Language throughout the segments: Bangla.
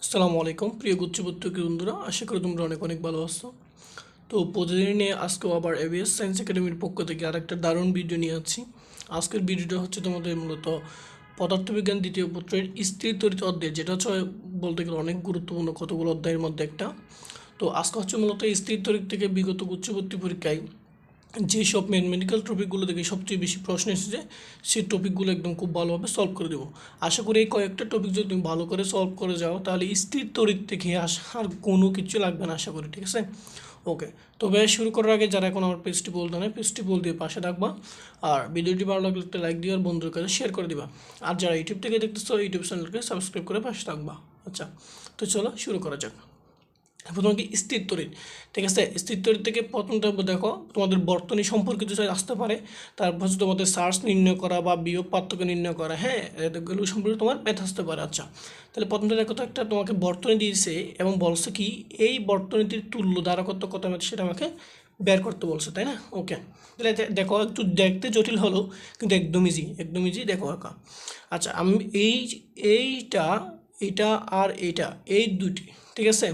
আসসালামু আলাইকুম প্রিয় গুচ্ছবর্তী বন্ধুরা, আশা করি তোমরা অনেক অনেক ভালো আছো। তো প্রতিদিন নিয়ে আজকেও আবার এবিএস সায়েন্স একাডেমির পক্ষ থেকে আরেকটা দারুণ ভিডিও নিয়ে আছি। আজকের ভিডিওটা হচ্ছে তোমাদের মূলত পদার্থবিজ্ঞান দ্বিতীয় পত্রের স্থির তড়িৎ অধ্যায়, যেটা হচ্ছে বলতে গেলে অনেক গুরুত্বপূর্ণ কতগুলো অধ্যায়ের মধ্যে একটা। তো আজকে হচ্ছে মূলত স্থির তড়িৎ থেকে বিগত গুচ্ছবর্তী পরীক্ষায় যেসব মেডিকেল টপিকগুলো থেকে সবচেয়ে বেশি প্রশ্ন এসেছে সেই টপিকগুলো একদম খুব ভালোভাবে সলভ করে দেবো। আশা করি এই কয়েকটা টপিক যদি তুমি ভালো করে সলভ করে যাও তাহলে স্থির তড়িৎ থেকে আর কোনো কিছু লাগবে না আশা করি, ঠিক আছে। ওকে, তবে শুরু করার আগে যারা এখন আমার পেজটি বলতে নেই, পেজটি বল দিয়ে পাশে থাকবা। আর ভিডিওটি ভালো লাগলে একটা লাইক দিয়ে আর বন্ধুদের কাছে শেয়ার করে দিবা। আর যারা ইউটিউব থেকে দেখতেছো ইউটিউব চ্যানেলকে সাবস্ক্রাইব করে পাশে থাকবা। আচ্ছা, তো চলো শুরু করা যাক। প্রথমে কি স্থির তড়িৎ, ঠিক আছে। স্থির তড়িৎ থেকে প্রথমটা দেখো তোমাদের বর্তনী সম্পর্কিত যদি আসতে পারে, তারপর হচ্ছে তোমাদের চার্জ নির্ণয় করা বা বিয়োগ পার্থক্য নির্ণয় করা, হ্যাঁ এগুলো সম্পর্কে তোমার ম্যাথ আসতে পারে। আচ্ছা, তাহলে প্রথমটা দেখো তো একটা তোমাকে বর্তনী দিয়েছে এবং বলছে কি এই বর্তনীটির তুল্য ধারকত্ব কত ম্যাথ সেটা আমাকে বের করতে বলছে, তাই না। ওকে, তাহলে দেখো একটু দেখতে জটিল হলো কিন্তু একদম ইজি, একদম ইজি দেখো একা। আচ্ছা, আমি এইটা এটা আর এইটা এই দুটি, ঠিক আছে,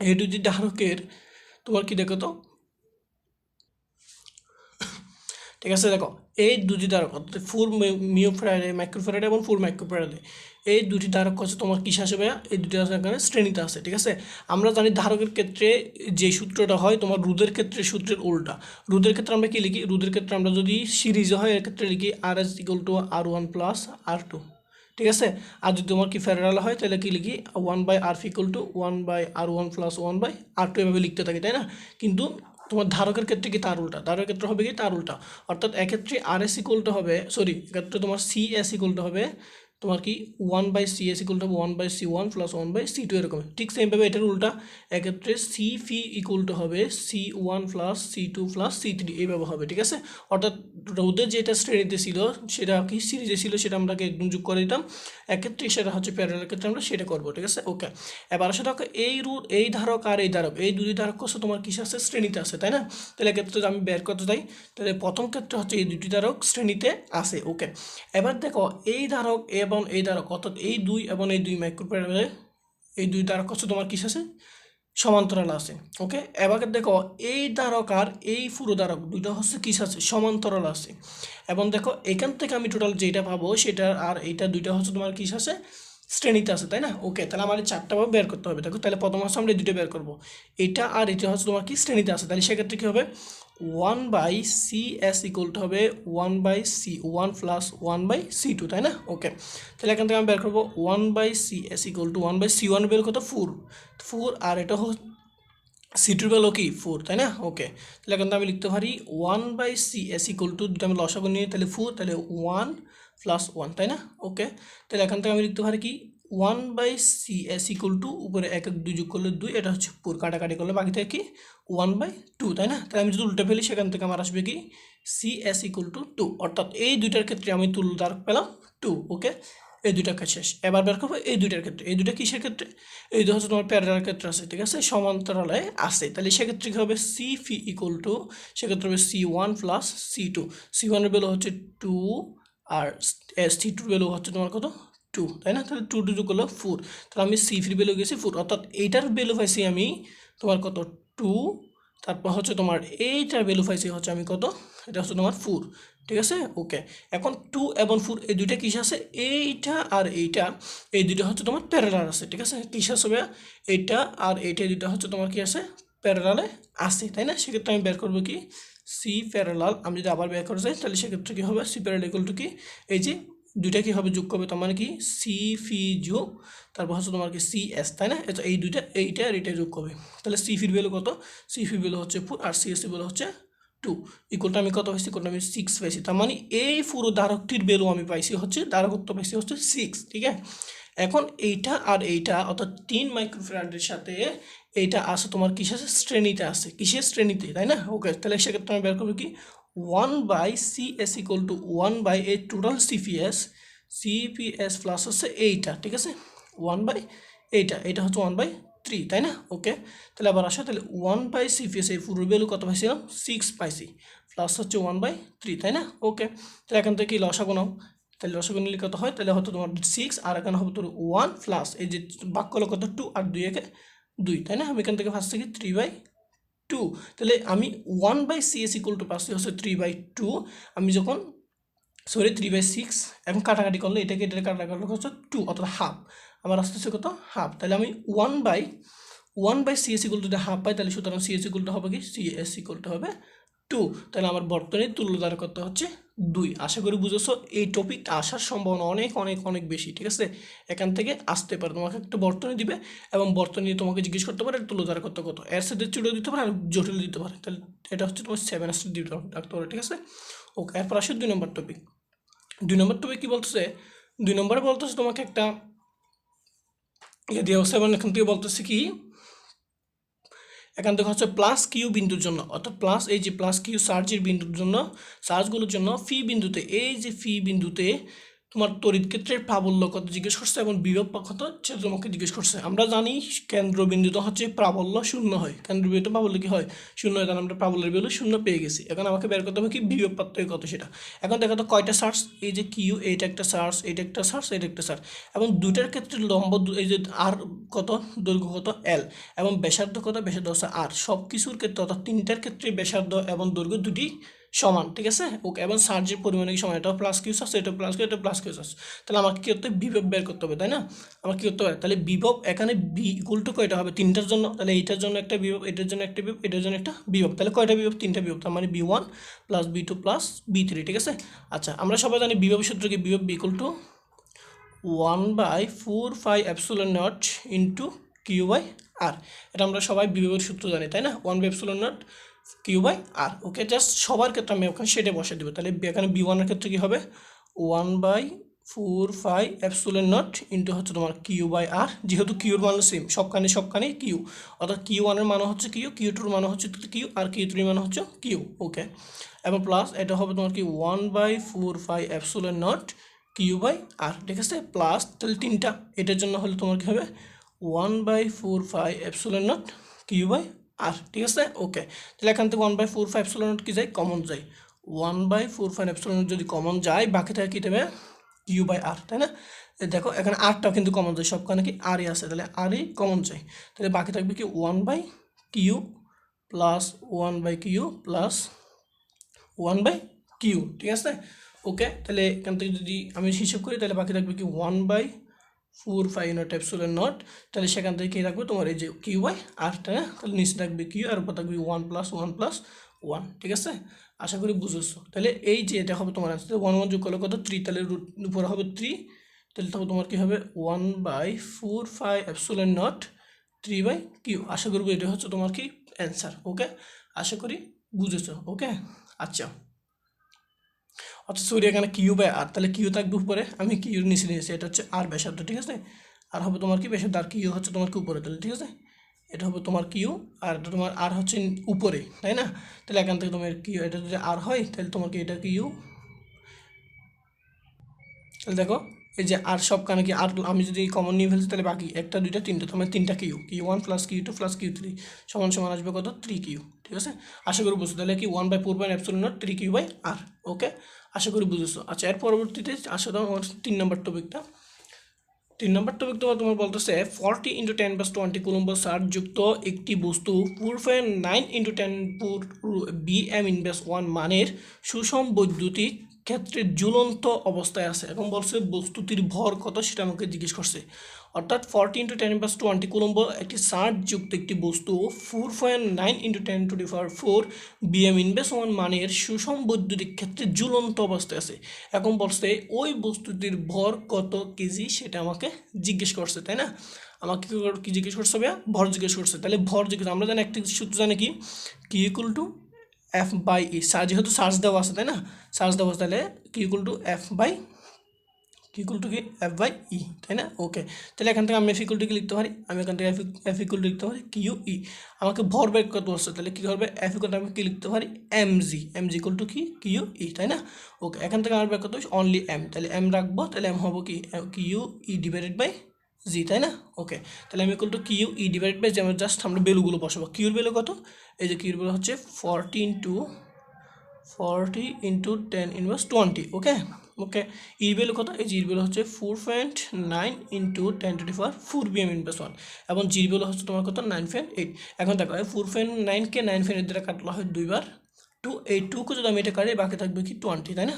এই দুটি ধারকের তোমার কি দেখো তো, ঠিক আছে। দেখো এই দুটি ধারক অর্থাৎ ফুল মিওফ্যারাডে মাইক্রোফ্যারাডে এবং ফুল মাইক্রোফ্যারাডে এই দুটি ধারক হচ্ছে তোমার কিসে আসবে, এই দুটি এখানে শ্রেণীতে আছে, ঠিক আছে। আমরা জানি ধারকের ক্ষেত্রে যে সূত্রটা হয় তোমার রোধের ক্ষেত্রে সূত্রের উল্টা। রোধের ক্ষেত্রে আমরা কি লিখি, রোধের ক্ষেত্রে আমরা যদি সিরিজে হয় এর ক্ষেত্রে লিখি আর S equal to R one plus R two, ঠিক আছে। আর যদি তোমার কি ফেরারাল হয় তাহলে কি লিখি one by R equal to one by R one plus one by R two, এভাবে লিখতে থাকি, তাই না। কিন্তু তোমার ধারকের ক্ষেত্রে কি তার উল্টা, ধারকের ক্ষেত্রে হবে কি তার উল্টা। অর্থাৎ এক্ষেত্রে আর এস ইকুয়ালটা হবে, সরি এক্ষেত্রে তোমার সি এস ইকুয়ালটা হবে তোমার কি ওয়ান বাই সি এস ইকুয়ালটা one by C one plus one by C two, এরকম ঠিক সেমভাবে এটার উল্টা। এক্ষেত্রে সি ফি ইকুয়ালটা হবে C one plus C two plus C three, এইভাবে হবে, ঠিক আছে। অর্থাৎ রোদের যেটা শ্রেণীতে ছিল সেটা কি সিরিজে ছিল সেটা আমরা একদম যোগ করে দিতাম, এক্ষেত্রে সেটা হচ্ছে প্যারালালের ক্ষেত্রে আমরা সেটা করবো, ঠিক আছে। ওকে, এবার আসলে দেখো এই রুট এই ধারক আর এই ধারক এই দুটি ধারক হচ্ছে তোমার কিসে আছে, শ্রেণীতে আছে, তাই না। তাহলে এক্ষেত্রে আমি বের করতে চাই, তাহলে প্রথম ক্ষেত্রে হচ্ছে এই দুটি ধারক শ্রেণীতে আছে। ওকে, এবার দেখো এই ধারক এবং এই ধারক অর্থাৎ এই দুই এবং এই দুই মাইক্রোপ্যারালে এই দুই ধারক হচ্ছে তোমার কিসে আছে, সমান্তরাল আছে। ওকে, এবার দেখো এই ধারক আর এই পুরো ধারক দুইটা হচ্ছে কিস আছে, সমান্তরাল আছে। এবং দেখো এখান থেকে আমি টোটাল যেটা পাবো সেটা আর এইটা দুইটা হচ্ছে তোমার কিস আছে, শ্রেণীতে আছে, তাই না। ওকে, তাহলে আমার এই চারটা ভাবে বের করতে হবে। দেখো তাহলে প্রথম হচ্ছে আমরা এই দুটো বের করবো, এটা আর এটা হচ্ছে তোমার কি শ্রেণীতে আছে, তাহলে সেক্ষেত্রে কী হবে ওয়ান বাই সি এস ইকুয়ালটা হবে one by C one plus one by C two, তাই না। ওকে, তাহলে এখান থেকে আমি বের করবো one by C S equal to one by C one বের কত ফোর, ফোর আর এটা সি টুর ভ্যালু কি ফোর, তাই না। ওকে, তাহলে এখন আমি লিখতে পারি one by C S equal to দুটো আমি লসাগু নিয়ে তাহলে ফোর, তাহলে ওয়ান প্লাস ওয়ান, তাই না। ওকে, তাহলে এখান থেকে আমি লিখতে পারি কি one by C S equal to উপরে এক এক দুই যোগ করলে দুই, এটা হচ্ছে ফোর, কাটাকাটি করলে বাকি থাকে কি ওয়ান বাই টু, তাই না। তাহলে আমি যদি উল্টে ফেলি সেখান থেকে আমার আসবে কি C S equal to two, অর্থাৎ এই দুইটার ক্ষেত্রে আমি তুল্য ধারক পেলাম টু। ওকে, এই দুইটা কাজ শেষ। এবার বের করবো এই দুইটার ক্ষেত্রে, এই দুইটা কিসের ক্ষেত্রে, এই দুটো হচ্ছে তোমার প্যারালাল ক্ষেত্রে আছে, ঠিক আছে, সমান্তরালে আছে। তাহলে সেক্ষেত্রে কী হবে সি ফি ইকুয়াল টু, সেক্ষেত্রে হবে C one plus C two, C ওয়ানের ভ্যালু হচ্ছে টু আর সি টুর ভ্যালু হচ্ছে তোমার কত টু, তাই না। তাহলে টু টু টু করলো ফোর, তাহলে আমি সি ফির ভ্যালু গেছি ফোর, অর্থাৎ এইটার ভ্যালু পাইছি আমি তোমার কত টু, তারপর হচ্ছে তোমার এইটার ভ্যালু পাইছি হচ্ছে আমি কত, এটা হচ্ছে তোমার ফোর, ঠিক আছে। ওকে, এখন টু এবং ফোর এই দুইটা কিস আছে, এইটা আর এইটা এই দুইটা হচ্ছে তোমার প্যারালাল আছে, ঠিক আছে। কিস আসবে এইটা আর এইটা দুইটা হচ্ছে তোমার কি আছে, প্যারালালে আছে, তাই না। সেক্ষেত্রে আমি বের করবো কি সি প্যারালাল, আমি যদি আবার বের করে যাই তাহলে সেক্ষেত্রে কী হবে সি প্যারালাল ইকুয়াল টু কি এই যে দুইটা কী হবে যোগ করবে, তার মানে কি সি ফি যোগ তারপর হচ্ছে তোমার কি সি এস, তাই না। এটা এই দুইটা এইটা আর এইটা যোগ করবে, তাহলে সি ফির ভ্যালু কত, সি ফির ভ্যালু হচ্ছে ফোর আর সি এস এর ভ্যালু হচ্ছে টু, ইকুয়ালটা আমি কত পাইছি, ইকুয়ালটা আমি সিক্স পাইছি। তার মানে এই পুরো ধারকটির ভ্যালু আমি পাইছি হচ্ছে ধারকত্ব পাইছি হচ্ছে সিক্স, ঠিক আছে। এখন এইটা আর এইটা অর্থাৎ তিন মাইক্রোফ্যারাডের সাথে এইটা আছে তোমার কিসের শ্রেণীতে আছে, কিসের শ্রেণীতে, তাই না। ওকে, তাহলে সেক্ষেত্রে আমি বের করবো কি one by C S equal to one by এই টোটাল সিপিএস, সিপিএস প্লাস হচ্ছে এইটা, ঠিক আছে, ওয়ান বাই এইটা, এটা হচ্ছে ওয়ান বাই থ্রি, তাই না। ওকে, তাহলে আবার আসো, তাহলে ওয়ান বাই সিপিএস এই পুরো ভ্যালু কত পাইছিলাম সিক্স পাইছি, প্লাস হচ্ছে ওয়ান বাই থ্রি, তাই না। ওকে, তাহলে এখান থেকে কি লসাগু নাও, তাহলে লসাগু নিলে কত হয়, তাহলে হয়তো তোমার 6 আর এখানে হবে তোর 1 প্লাস এই যে ভাগ করলে কত 2 আর 2 একে 2, তাই না? আমি এখান থেকে ফার্স্ট থেকে 3/2, তাহলে আমি 1/CS ইকুয়াল টু পাচ্ছি হচ্ছে 3/2। আমি যখন 3/6, এখন কাটাকাটি করলে এটাকে কাটাকাটি হচ্ছে 2 অর্থাৎ হাফ, আমার আসতেছে কত হাফ। তাহলে আমি 1/CS ইকুয়াল টু হাফ পাই, তাহলে সুতরাং CS ইকুয়াল টু হবে কি, CS ইকুয়াল টু হবে 2। তাহলে আমার বর্তনীর তুল্যদার করতে হচ্ছে 2। আশা করি বুঝেছো, এই টপিকটা আসার সম্ভাবনা অনেক অনেক অনেক বেশি, ঠিক আছে? এখান থেকে আসতে পারে, তোমাকে একটা বর্তনী দিবে এবং বর্তনী তোমাকে জিজ্ঞেস করতে পারে তুল্যদার করতে কত, এর সাথে ছোটো দিতে পারে আর জটিল দিতে পারে, তাহলে এটা হচ্ছে তোমার 7 আসতে দিতে রাখতে পারে, ঠিক আছে? ওকে, এরপর আসে 2 নম্বর টপিক। 2 নম্বর টপিক কি বলতেছে, 2 নম্বরে বলতেছে তোমাকে একটা ইয়ে দেওয়া হচ্ছে এবং এখান থেকে বলতেছে কি, এখান থেকে হচ্ছে প্লাস কিউ বিন্দুর জন্য, অর্থাৎ প্লাস এই যে প্লাস কিউ চার্জের বিন্দুর জন্য, চার্জগুলোর জন্য ফি বিন্দুতে, এই যে ফি বিন্দুতে তোমার তড়িৎ ক্ষেত্রের প্রাবল্য কত জিজ্ঞেস করছে এবং বিভব কত সেটা তোমাকে জিজ্ঞেস করছে। আমরা জানি কেন্দ্রবিন্দুতে হচ্ছে প্রাবল্য শূন্য হয়, কেন্দ্রবিন্দুতে প্রাবল্য কি হয়, শূন্য হয়, কারণ আমরা প্রাবল্যের ভ্যালু শূন্য পেয়ে গেছি। এখন আমাকে বের করতে হবে কি বিভব পার্থক্য কত সেটা। এখন দেখো তো কয়টা চার্জ, এই যে কিউ, এইটা একটা চার্জ, এইটা একটা চার্জ, এইটা একটা চার্জ, এবং দুইটার ক্ষেত্রে লম্ব এই যে আর কত, দৈর্ঘ্য কত এল, এবং ব্যাসার্ধ কত, ব্যাসার্ধ হচ্ছে আর। সব কিছুর ক্ষেত্রে অর্থাৎ তিনটার ক্ষেত্রে ব্যাসার্ধ এবং দৈর্ঘ্য দুটি সমান, ঠিক আছে? ওকে, এবং চার্জের পরিমাণে কি সমান, এটা প্লাস কিউ চার্জ, এটা প্লাস কিউ, এটা প্লাস কিউ চার্জ। তাহলে আমাকে কী করতে হবে, বিভব বের করতে হবে, তাই না? আমার কী করতে হবে, তাহলে বিভব এখানে বি ইকুয়াল টু কয়টা হবে, তিনটার জন্য, তাহলে এইটার জন্য একটা বিভব, এটার জন্য একটা বিভব, এটার জন্য একটা বিভব, তাহলে কয়টা বিভব, তিনটা বিভব, তার মানে B1 plus B2 plus B3, ঠিক আছে? আচ্ছা, আমরা সবাই জানি বিভব সূত্র কি, বিভব V equal to 1/4πε0 into Q by R. এটা আমরা সবাই বিভবের সূত্র জানি, তাই না? 1/ε0 Q by R. Okay, just সবার ক্ষেত্রে আমি ওখানে সেটা বসে দেবো। তাহলে এখানে B1-এর ক্ষেত্রে কী হবে, 1/4πε0 ইন্টু হচ্ছে তোমার কিউ বাই আর, যেহেতু কিউর মান সেম, সবখানে কিউ, অর্থাৎ Q1-এর মান হচ্ছে কিউ, Q2-এর মান হচ্ছে কিউ, আর Q3-এর মান হচ্ছে কিউ। ওকে, এবং প্লাস এটা হবে তোমার কি 1/4πε0 কিউ বাই আর, ঠিক আছে? প্লাস তাহলে তিনটা, এটার জন্য হলে তোমার কী হবে 1/4πε0 কিউ বাই আর, ঠিক আছে? ওকে, তাহলে এখান থেকে 1/4πε0 কি যায়, কমন যায়। 1/4πε0 যদি কমন যায়, বাকি থাকে কী দেবে, কিউ বাই আর, তাই না? দেখো এখানে আরটাও কিন্তু কমন যায়, সবখানে কি আরই আছে, তাহলে আরই কমন যায়, তাহলে বাকি থাকবে কি 1/কিউ প্লাস 1/কিউ প্লাস 1/কিউ, ঠিক আছে? ওকে, তাহলে এখান থেকে যদি আমি হিসাব করি, তাহলে বাকি থাকবে কি 1/4πε0, তাহলে সেখান থেকে কী রাখবে তোমার এই যে কিউ বাই আর, তাই না? তাহলে নিচে থাকবে কিউ আর উপর থাকবে 1 + 1 + 1, ঠিক আছে? আশা করি বুঝেছো। তাহলে এই যে এটা হবে তোমার আনসার, 1 1 যোগ করলে কত 3, তাহলে রুট উপরে হবে 3, তাহলে তবে তোমার কী হবে 1/4πε0 3/কিউ। আশা করবো এটা হচ্ছে তোমার কি অ্যান্সার। ওকে, আশা করি বুঝেছো। ওকে, আচ্ছা, অর্থাৎ সরি এখানে কিউ বাই আর, তাহলে কিউ থাকবে উপরে, আমি কিউর নিচে নিয়েছি, এটা হচ্ছে আর ব্যাসার্ধ, ঠিক আছে? আর হবে তোমার কি ব্যাসার্ধ, আর কিউ হচ্ছে তোমার কি উপরে, তাহলে ঠিক আছে, এটা হবে তোমার কিউ, আর এটা তোমার আর হচ্ছে উপরে, তাই না? তাহলে এখান থেকে তোমার কিউ, এটা যদি আর হয় তাহলে তোমার কি এটা কিউ, তাহলে দেখো এই যে আর সবখানে কি আর, আমি যদি কমন নিয়ে ফেলছি তাহলে বাকি একটা দুইটা তিনটা, তোমার তিনটা কিউ1 প্লাস কিউ2 প্লাস কিউ3 সমান সমান আসবে কত 3কিউ, ঠিক আছে? আশা করি বুঝছো। তাহলে কি 1/4πε0 3কিউ বাই আর। ওকে, আশা করি বুঝেছো। আচ্ছা, এর পরবর্তীতে আসো তো আমার 3 নম্বর টপিকটা। 3 নম্বর টপিক তোমার বলতেছে 40 × 10⁻20 কুলম্ব চার্জ যুক্ত একটি বস্তু 4.9 × 10 Bm−1 মানের সুষম বৈদ্যুতিক ক্ষেত্রে ঝুলন্ত অবস্থায় আছে এবং বলছে বস্তুটির ভর কত সেটা আমাকে জিজ্ঞেস করছে। অর্থাৎ 40 × 10⁻20 কুলম্ব একটি চার্জ যুক্ত একটি বস্তু 4.9 × 10⁴ Bm−1 মানের সুষম বৈদ্যুতিক ক্ষেত্রে ঝুলন্ত অবস্থায় আছে। এখন বলছে ওই বস্তুটির ভর কত কেজি সেটা আমাকে জিজ্ঞেস করছে, তাই না? আমাকে কি জিজ্ঞেস করছে ভাইয়া, ভর জিজ্ঞেস করছে। তাহলে ভর জিজ্ঞেস, আমরা জানি একটা সূত্র জানি কি, কি ইকুয়াল টু F/E, যেহেতু চার্জ দেওয়া আছে, তাই না? চার্জ দেওয়া আছে, তাহলে কি ইকুয়াল টু F/E, তাই না? ওকে, তাহলে এখান থেকে আমি F ইকুয়াল টু কি লিখতে পারি, আমি এখান থেকে F ইকুয়াল টু লিখতে পারি QE। আমাকে ভর বের করতে হচ্ছে, তাহলে কী করবে, F ইকুয়াল টু আমি কি লিখতে পারি mg ইকুয়াল টু কি QE, তাই না? ওকে, এখান থেকে আমার বের করতে হচ্ছে অনলি m, তাহলে m রাখবো, তাহলে m হবো কি QE ডিভাইডেড বাই g, তাই না? ওকে, তাহলে আমি equal to QE divided by, যেমন জাস্ট আমরা ভ্যালুগুলো বসাবো। কিউর ভ্যালু কত, এই যে কিউর ভ্যালু হচ্ছে 40 × 10⁻20, ওকে? ওকে, ইর ভ্যালু কত? এই জির ভ্যালু হচ্ছে 4.9 ইন্টু 10⁴ বিএম ইনভার্স 1 এবং জির ভ্যালু হচ্ছে তোমার কত? 9.8। এখন দেখো 4.9কে 9.8 দ্বারা কাটলা হয় দুইবার, এই 2কে যদি আমি এটা কাটি বাকি থাকবে কি 20, তাই না?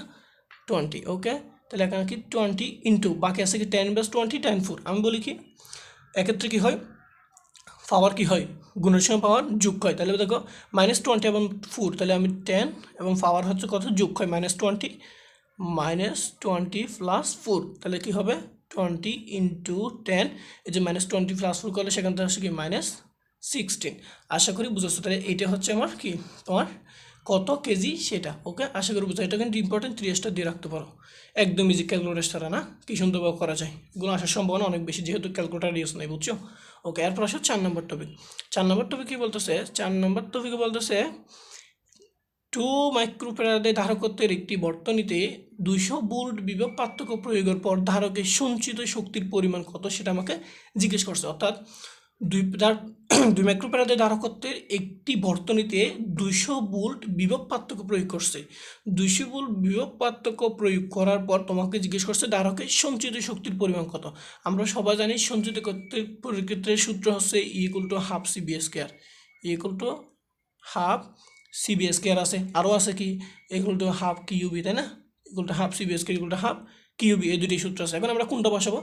20, ওকে। তাহলে এখানে কি 20 ইন্টু বাকি আছে কি 10⁻20 10⁴। আমি বলি কি এক্ষেত্রে কি হয়, পাওয়ার কি হয়, গুণের সময় পাওয়ার যোগ হয়। তাহলে দেখো -20 এবং 4, তাহলে আমি 10 এবং পাওয়ার হচ্ছে কত? যোগ হয় -20 +4, তাহলে কি হবে 20 ইন্টু 10, এই যে -20 +4 করলে সেখান থেকে আসে কি -16। আশা করি বুঝেছো। তাহলে এইটা হচ্ছে আমার কি তোমার কত কেজি সেটা, ওকে। আশা করি বুঝো। এটা কিন্তু ইম্পর্টেন্ট, 3 দিয়ে রাখতে পারো, একদম ইজি, ক্যালকুলেটার ছাড়া না, কি সুন্দরভাবে করা যায়। এগুলো আসার সম্ভাবনা অনেক বেশি, যেহেতু ক্যালকুলেটার ইউজ নেই, বুঝছো। ওকে, এরপর আসো 4 নম্বর টপিক। 4 নম্বর টপিক কি বলতেছে? 4 নম্বর টপিকে বলতেছে 2 মাইক্রোফ্যারাডে ধারকত্বের একটি বর্তনীতে 200 ভোল্ট বিভব পার্থক্য প্রয়োগের পর ধারকের সঞ্চিত শক্তির পরিমাণ কত সেটা আমাকে জিজ্ঞেস করছে। অর্থাৎ 2 মাইক্রোফ্যারাডে ধারকত্বের একটি বর্তনীতে 200 ভোল্ট বিভব পার্থক্য প্রয়োগ করছে। 200 ভোল্ট বিভব পার্থক্য প্রয়োগ করার পর তোমাকে জিজ্ঞেস করছে ধারকের সঞ্চিত শক্তির পরিমাণ কত। আমরা সবাই জানি সঞ্চিত ক্ষেত্রের সূত্র হচ্ছে E=12 CB², E=12 CB² আছে, আরও আছে কি E=12 QB, তাই না? E=12 CB² =12 QB, এই দুটি সূত্র আছে। এখন আমরা কোনটা বসাবো?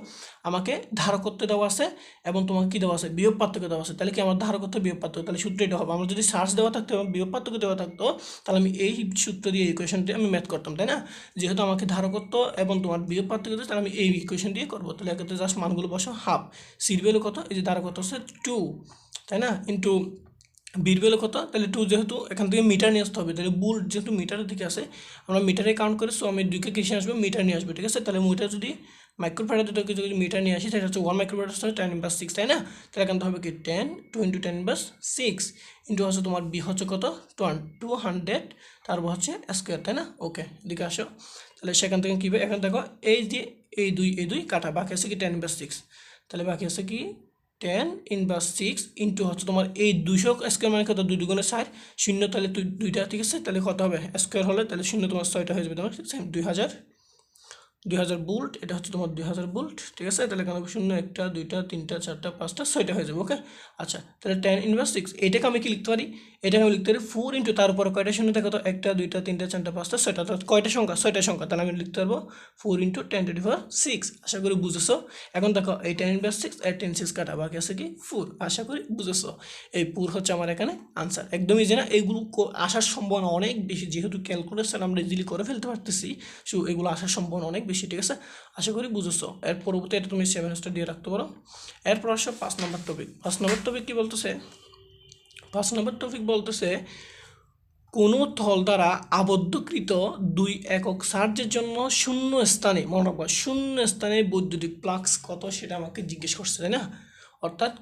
আমাকে ধারকত্ব দেওয়া আছে এবং তোমাকে কি দেওয়া আছে? বিভব পার্থক্য দেওয়া আছে। তাহলে কি আমার ধারকত্ব বিভব পার্থক্য, তাহলে সূত্র এটা হবে। আমার যদি চার্জ দেওয়া থাকতো এবং বিভব পার্থক্য দেওয়া থাকতো, তাহলে আমি এই সূত্র দিয়ে ইকুয়েশনটি আমি ম্যাথ করতাম, তাই না? যেহেতু আমাকে ধারকত্ব এবং তোমার বিভব পার্থক্য দিচ্ছে, তাহলে আমি এই ইকুয়েশন দিয়ে করবো। তাহলে এক্ষেত্রে জাস্ট মানগুলো বসো, হাফ সির ভ্যালু কত? এই যে ধারকত্ব হচ্ছে 2, তাই না, ইন্টু বির ভ্যালু কত? তাহলে 2, যেহেতু এখান থেকে মিটার নিয়ে আসতে হবে, তাহলে বুল যেহেতু মিটারের দিকে আসে, আমরা মিটারে কাউন্ট করে, সো আমি 2কে কিসে আসবে? মিটার নিয়ে আসবে, ঠিক আছে। তাহলে মিটার যদি মাইক্রোফ্যারাডে যদি মিটার নিয়ে আসি, সেটা হচ্ছে 1 মাইক্রোফ্যারাড হচ্ছে 10⁻6, তাই না? তাহলে এখান থেকে হবে কি 10 2 × 10⁻6 ইন্টু হচ্ছে তোমার বি হচ্ছে কত? 200, তারপর হচ্ছে স্কোয়ার, তাই না? ওকে, এদিকে আসো। তাহলে সেখান থেকে কী হবে? এখন দেখো এই যে এই দুই কাটা, বাকি আছে কি 10⁻6, তাহলে বাকি আছে কি 10⁻6 ইন্টু হচ্ছে তোমার এই 200² মানে কত? 2 × 4 শূন্য, তাহলে দুইটা, ঠিক আছে। তাহলে কত হবে? স্কোয়ার হলে তাহলে শূন্য তোমার 6টা হয়ে যাবে তোমার 2000 ভোল্ট, এটা হচ্ছে তোমার 2000 ভোল্ট, ঠিক আছে। তাহলে এখানে শূন্য 1টা 2টা 3টা 4টা 5টা 6টা হয়ে যাবে, ওকে। আচ্ছা, তাহলে 10⁻6 এটাকে আমি কি লিখতে পারি? এটাকে আমি লিখতে পারি 4 ইন্টু, তার উপরে কয়টা শূন্য থাকে? তো 1টা 2টা 3টা 4টা 5টা 6টা, অর্থাৎ কয়টা সংখ্যা? 6টা সংখ্যা। তাহলে আমি লিখতে পারবো 4 × 10⁻6। আশা করি বুঝেছো। এখন দেখো এই 10⁻6 আর 10⁻6 কাটা, বাকি আছে কি 4। আশা করি বুঝেছো। এই 4 হচ্ছে আমার এখানে আনসার। একদমই ইজি না, এইগুলো আসার সম্ভাবনা অনেক বেশি, যেহেতু ক্যালকুলেশন আমরা ইজিলি করে ফেলতে পারতেছি, সো এগুলো আসার সম্ভাবনা অনেক বেশি, ঠিক আছে। আশা করি বুঝেছো। এর পরবর্তী এটা তুমি 7 স্টার দিয়ে রাখতে পারো। এরপর আসো 5 নম্বর টপিক। 5 নম্বর টপিক কি বলতেছে? 5 নম্বর টপিক বলতেছে কোনো তল দ্বারা আবদ্ধকৃত 2 একক চার্জের জন্য শূন্য স্থানে, মনে রাখবা, শূন্য স্থানে বৈদ্যুতিক ফ্লাক্স কত সেটা আমাকে জিজ্ঞেস করছে, তাই না? অর্থাৎ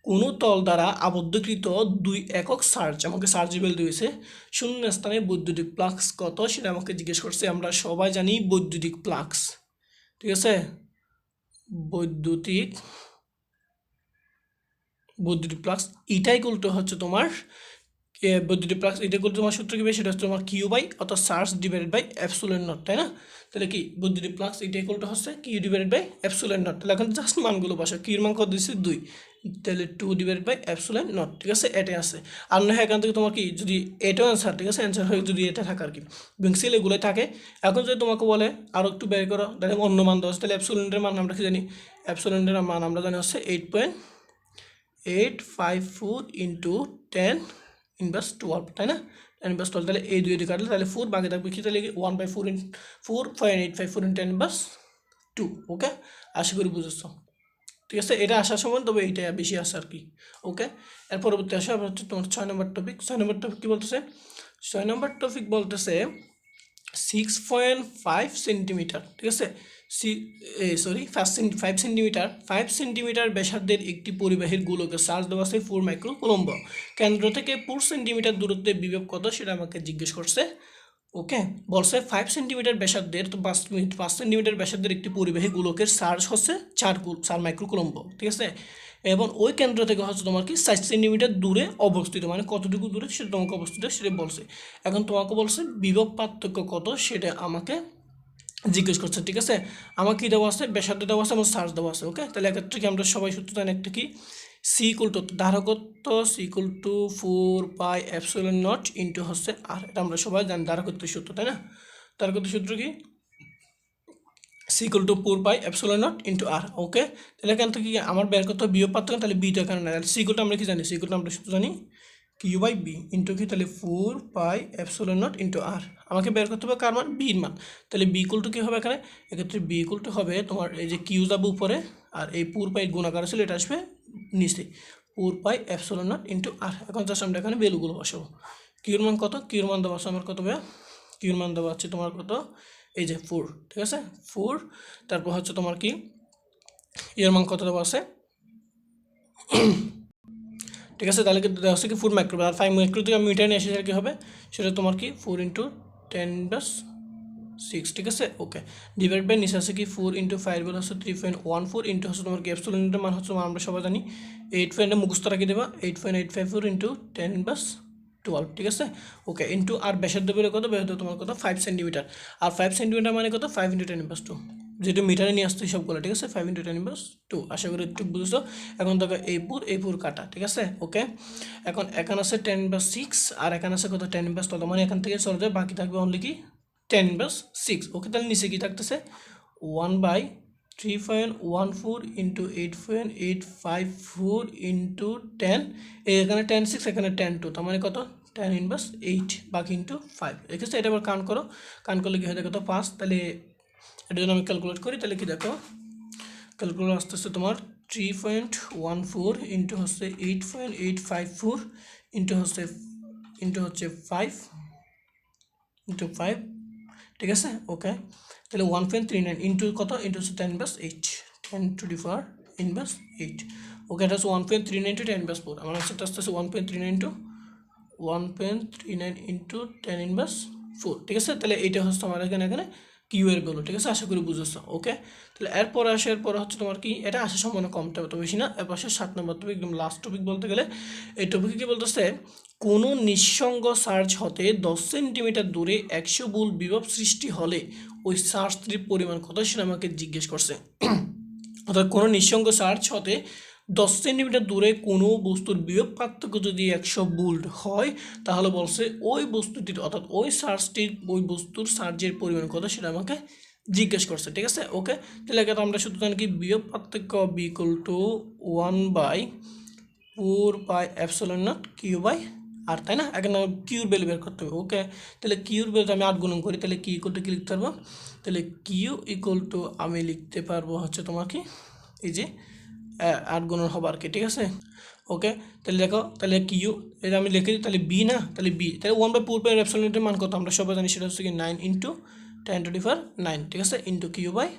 কোনো তল দ্বারা আবদ্ধকৃত 2 একক চার্জ, আমাকে চার্জের ভ্যালু দিয়েছে, শূন্য স্থানে বৈদ্যুতিক ফ্লাক্স কত সেটা আমাকে জিজ্ঞেস করছে। আমরা সবাই জানি বৈদ্যুতিক ফ্লাক্স, ঠিক আছে। বৈদ্যুতিক ফ্লাক্স এটাই করতে হচ্ছে তোমার বৈদ্যুতিক ফ্লাক্স, এটা করতে তোমার সূত্র কি? সেটা হচ্ছে তোমার কিউ বাই, অর্থাৎ charge divided by epsilon naught, তাই না? তাহলে কি বৈদ্যুতিক ফ্লাক্স এটা করতে হচ্ছে Q divided by epsilon naught. তাহলে এখন জাস্ট মানগুলো বসো। কিউর মান কত দিচ্ছে? 2, তাহলে 2 ডিভাইডেড বাই এপসিলন নট, ঠিক আছে। এটাই আছে। আর না এখান থেকে তোমার কি যদি এটাও অ্যান্সার, ঠিক আছে, অ্যান্সার হয়ে যদি এটা থাকে আর কি, বেঙ্কসিল এগুলোই থাকে। এখন যদি তোমাকে বলে আরও একটু বের করো, তাহলে অন্য মান দেওয়া আছে, তাহলে এপসিলনের মান আমরা কি জানি? এপসিলনের মান আমরা জানি হচ্ছে 8.854 ইন্টু 10⁻12, তাই না? 10⁻12, তাহলে এই দুই কাটলে তাহলে 4, বাকি থাকবে কি? তাহলে 1/4 4.854 × 10⁻2, ওকে। আশা করি বুঝেছো, ঠিক আছে। এটা আসার সময়, তবে এইটা বেশি আসে আর কি, ওকে। এর পরবর্তী আসে আবার হচ্ছে তোমার 6 নম্বর টপিক। 6 নম্বর টপিক কী বলতেছে? 6 নম্বর টপিক বলতেছে 6.5 সেন্টিমিটার, ঠিক আছে, 5 সেন্টিমিটার ব্যাসার্ধের একটি পরিবাহীর গোলকের চার্জ দেওয়া আছে 4 মাইক্রোকুলম্ব। কেন্দ্র থেকে 4 সেন্টিমিটার দূরত্বে বিভব কত সেটা আমাকে জিজ্ঞেস করছে, ওকে। বলছে 5 সেন্টিমিটার ব্যাসার্ধের, তো 5 সেন্টিমিটার ব্যাসার্ধের একটি পরিবাহী গোলকের চার্জ হচ্ছে 4 মাইক্রোকুলম্ব, ঠিক আছে। এবং ওই কেন্দ্র থেকে হচ্ছে তোমার কি 4 সেন্টিমিটার দূরে অবস্থিত, মানে কতটুকু দূরে সেটা তোমাকে অবস্থিত সেটা বলছে। এখন তোমাকে বলছে বিভব পার্থক্য কত সেটা আমাকে জিজ্ঞেস করছে, ঠিক আছে। আমার কী দেওয়া আছে, ব্যাসার্ধ দেওয়া আছে, আমার সার্চ দেওয়া আছে। ওকে, তাহলে এক্ষেত্রে কি আমরা সবাই সূত্র জানি একটা কি, সি ইকুয়াল টু ধারকত্ব সি ইকুয়াল টু 4πε0 ইন্টু হচ্ছে আর, এটা আমরা সবাই জানি ধারকত্বের সূত্র, তাই না? ধারকত্বের সূত্র কি, সি ইকুয়াল টু 4πε0 ইন্টু আর। ওকে, তাহলে এখান থেকে কি আমার বের করতে হবে বিয়োগ পার্থক্য, তাহলে বি তো এখানে নাই, তাহলে সি ইকুয়াল টু আমরা কি জানি, সি ইকুয়াল টু আমরা সূত্র জানি কিউ বাই বি ইন্টু কি, তাহলে 4πε0 ইন্টু আর। আমাকে বের করতে হবে কার মান, বির মান। তাহলে বি ইকুয়াল টু কী হবে এখানে, এক্ষেত্রে বি ইকুয়াল টু হবে তোমার এই যে কিউ যাবে উপরে, আর এই 4π গুণাকার ছিল এটা আসবে নিচে, 4πε0 ইন্টু আর। এখন জাস্ট আমরা এখানে ভ্যালুগুলো বসাবো। কিউর মান কত, কিউর মান দেওয়া আছে আমার কত ভাইয়া, কিউর মান দেওয়া আছে তোমার কত, এই যে 4, ঠিক আছে 4। তারপর হচ্ছে তোমার কি এর মান কত দেওয়া আছে, ঠিক আছে। তাহলে কিন্তু দেওয়া হচ্ছে কি 4 মাইক্রো, আর 5 মাইক্রো থেকে আমি মিটার নিয়ে এসে সেটা কী হবে, সেটা তোমার কি 4 × 10⁻6, ঠিক আছে। ওকে, ডিভাইড বাই নিচে আছে কি 4 × 5 বলে হচ্ছে 3.14 ইন্টু হচ্ছে তোমার কি অ্যাবসোলিউটের মান হচ্ছে আমরা সবাই জানি 8 মুখস্থ রাখি দেবা, 8.854 × 10⁻12, ঠিক আছে। ওকে, ইন্টু আর ব্যাসার্ধ বেরো কত, ব্যাসার্ধ তোমার কত 5 সেন্টিমিটার, আর 5 সেন্টিমিটার মানে কত 5 × 10⁻2, যেহেতু মিটারে নিয়ে আসতে সবগুলো, ঠিক আছে 5 × 10⁻2। আশা করি একটু বুঝছো। এখন দেখো এই পুর কাটা, ঠিক আছে। ওকে, এখন এখানে আছে 10⁻6 আর এখানে আছে কত 10⁻12, মানে এখান থেকে চলে যায়, বাকি থাকবে অনলি কি 10⁻6। ওকে, তাহলে নিচে কি থাকতেছে 1/3.14 ইন্টু 8.854 ইন্টু 10, এখানে 10⁻6 এখানে 10⁻2, তার মানে কত 10⁻8, বাকি ইন্টু 5, ঠিক আছে। এটা আবার কাউন্ট করো, কাউন্ট করলে কি হয় দেখো তো 5, তাহলে এটা যদি আমি ক্যালকুলেট করি তাহলে কি দেখো, ক্যালকুলেট আসতেছে তোমার 3.14 ইন্টু হচ্ছে 8.854 ইন্টু হচ্ছে 5 ইন্টু 5, ঠিক আছে। ওকে, তাহলে 1.39 ইন্টু কত, ইন্টু হচ্ছে 10⁻8, 10⁻8। ওকে, এটা হচ্ছে 1.39 × 10⁻4, আমার আনসারটা আসতেছে 1.39 ইন্টু 10⁻4, ঠিক আছে। তাহলে এইটা হচ্ছে আমার এখানে কিউ এর ভ্যালু, ঠিক আছে। আশা করি বুঝেছো। ওকে, তাহলে এরপরে হচ্ছে তোমার কি, এটা আসার সম্ভাবনা কমতে হবে, তো বেশি না। এরপর 7 নম্বর টপিক, একদম লাস্ট টপিক বলতে গেলে, এই টপিকে কি বলতেছে, কোনো নিঃসঙ্গ সার্চ হতে 10 সেন্টিমিটার দূরে 100 বুল বিভব সৃষ্টি হলে ওই সার্চটির পরিমাণ কত, সেটা আমাকে জিজ্ঞেস করছে। অর্থাৎ কোনো নিঃসঙ্গ সার্চ হতে 10 সেন্টিমিটার দূরে কোনো বস্তুর বিভব পার্থক্য যদি 100 ভোল্ট হয়, তাহলে বলছে ওই বস্তুটির অর্থাৎ ওই সার্চটির ওই বস্তুর সার্চের পরিমাণ কত, সেটা আমাকে জিজ্ঞেস করছে, ঠিক আছে। ওকে, তাহলে আমরা শুধু জানি কি বিভব পার্থক্য V equal to 1/4πε0 Q by R, তাই না। এখন কিউর ভ্যালু বের করতে হবে। ওকে, তাহলে কিউর ভ্যালু আমি 8 গুণন করি, তাহলে কি ইকুয়াল টু কি লিখতে পারবো, তাহলে কিউ ইকুয়াল টু আমি লিখতে পারবো হচ্ছে তোমার কি এই যে 8 গুণন হবে আর কি, ঠিক আছে। ওকে, তাহলে দেখো, তাহলে কিউ এটা আমি লিখে দিই, তাহলে বি না, তাহলে বি, তাহলে 1/4πε0 মান কত আমরা সবাই জানি, সেটা হচ্ছে কি 9 × 10⁻9, ঠিক আছে, ইন্টু কিউ বাই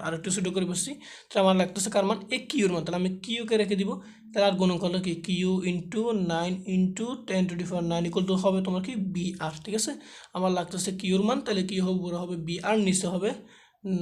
আর একটু ছোটো করে বসছি। তাহলে আমার লাগতেছে কার মান, এই কিউর মান, তাহলে আমি কিউকে রেখে দিব, তাহলে আর গুণন করলে কি কিউ ইন্টু 9 × 10⁻9 ইকুয়াল টু হবে তোমার কি বি আর, ঠিক আছে। আমার লাগতেছে কিউর মান, তাহলে কি হবে, বড় হবে বি আর, নিচে হবে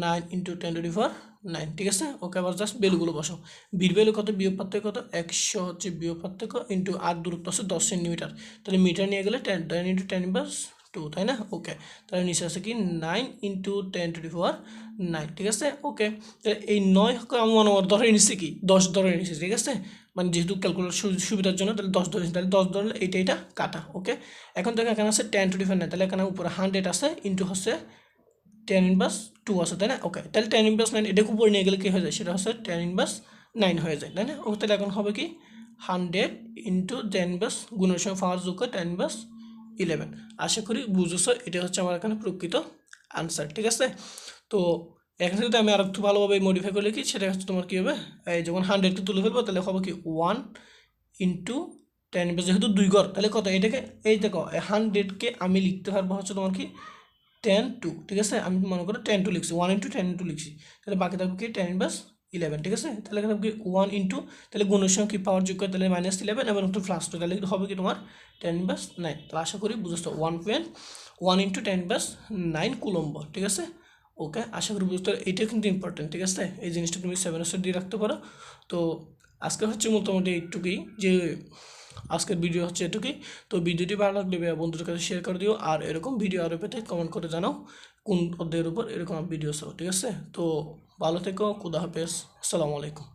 9 × 10⁻9, ঠিক আছে। ওকে, আবার জাস্ট ভ্যালুগুলো বসো, বির ভ্যালু কত, বিয়োগ পার্থক্য কত 100 হচ্ছে বিয়োগ পার্থক্য, ইন্টু আর দূরত্ব আছে 10 সেন্টিমিটার, তাহলে মিটার নিয়ে গেলে 10 × 10⁻2, তাই না। ওকে, তাহলে নিচে আছে কি 9 × 10⁻9, ঠিক আছে। ওকে, তাহলে এই 9 আমি ধরে নিচ্ছি কি 10 ধরে নিচ্ছি, ঠিক আছে, মানে যেহেতু ক্যালকুলেট সুবিধার জন্য, তাহলে 10 ধরে নিচ্ছি, তাহলে 10 ধরলে এইটা কাটা। ওকে, এখন দেখো এখানে আছে 10⁻9, তাহলে এখানে উপরে 100 আছে, ইন্টু হচ্ছে 10⁻2 আছে, তাই না। ওকে, তাহলে 10⁻9 এটাকে উপরে নিয়ে গেলে কি হয়ে যায়, সেটা হচ্ছে 10⁻9 হয়ে যায়, তাই না। ও তাহলে এখন হবে কি 100 × 10 গুণের সময় পাওয়ার যোগ করে 10⁻11। আশা করি বুঝেছো, এটা হচ্ছে আমার এখানে প্রকৃত আনসার, ঠিক আছে। তো এখানে যদি আমি আর একটু ভালোভাবে মডিফাই করে লিখি, সেটা হচ্ছে তোমার কী হবে, এই যখন 100কে তুলে ফেলবো তাহলে হবে কি 1 × 10, যেহেতু 2 ঘর, তাহলে কত, এটাকে এই দেখো 100কে আমি লিখতে পারবো হচ্ছে তোমার কি 10⁻2, ঠিক আছে। আমি মনে করো 10⁻2 লিখছি, 1 × 10⁻2 লিখছি, তাহলে বাকি থাকবে কি 10⁻11, ঠিক আছে। তাহলে এখানে কি 1 × তাহলে গুণের সঙ্গে কি পাওয়ার যোগ করে, তাহলে -11 এবং একটু +2, তাহলে হবে কি তোমার 10⁻9। তাহলে আশা করি বুঝেছো 1 × 10⁻9 কুলম্ব, ঠিক আছে। ওকে, আশা করি বুঝতে, এইটা কিন্তু ইম্পর্টেন্ট, ঠিক আছে। এই জিনিসটা তুমি 7 দিয়ে রাখতে পারো। তো আজকে হচ্ছে মোটামুটি এইটুকুই, যে আজকের ভিডিও হচ্ছে এটুকুই। তো ভিডিওটি ভালো লাগলে ভাইয়া বন্ধুদের কাছে শেয়ার করে দিও, আর এরকম ভিডিও আরও পেতে কমেন্ট করে জানাও কোন অধ্যায়ের উপর এরকম ভিডিও চাও, ঠিক আছে? তো ভালো থেকো, খুদা হাফেজ, আসসালামু আলাইকুম।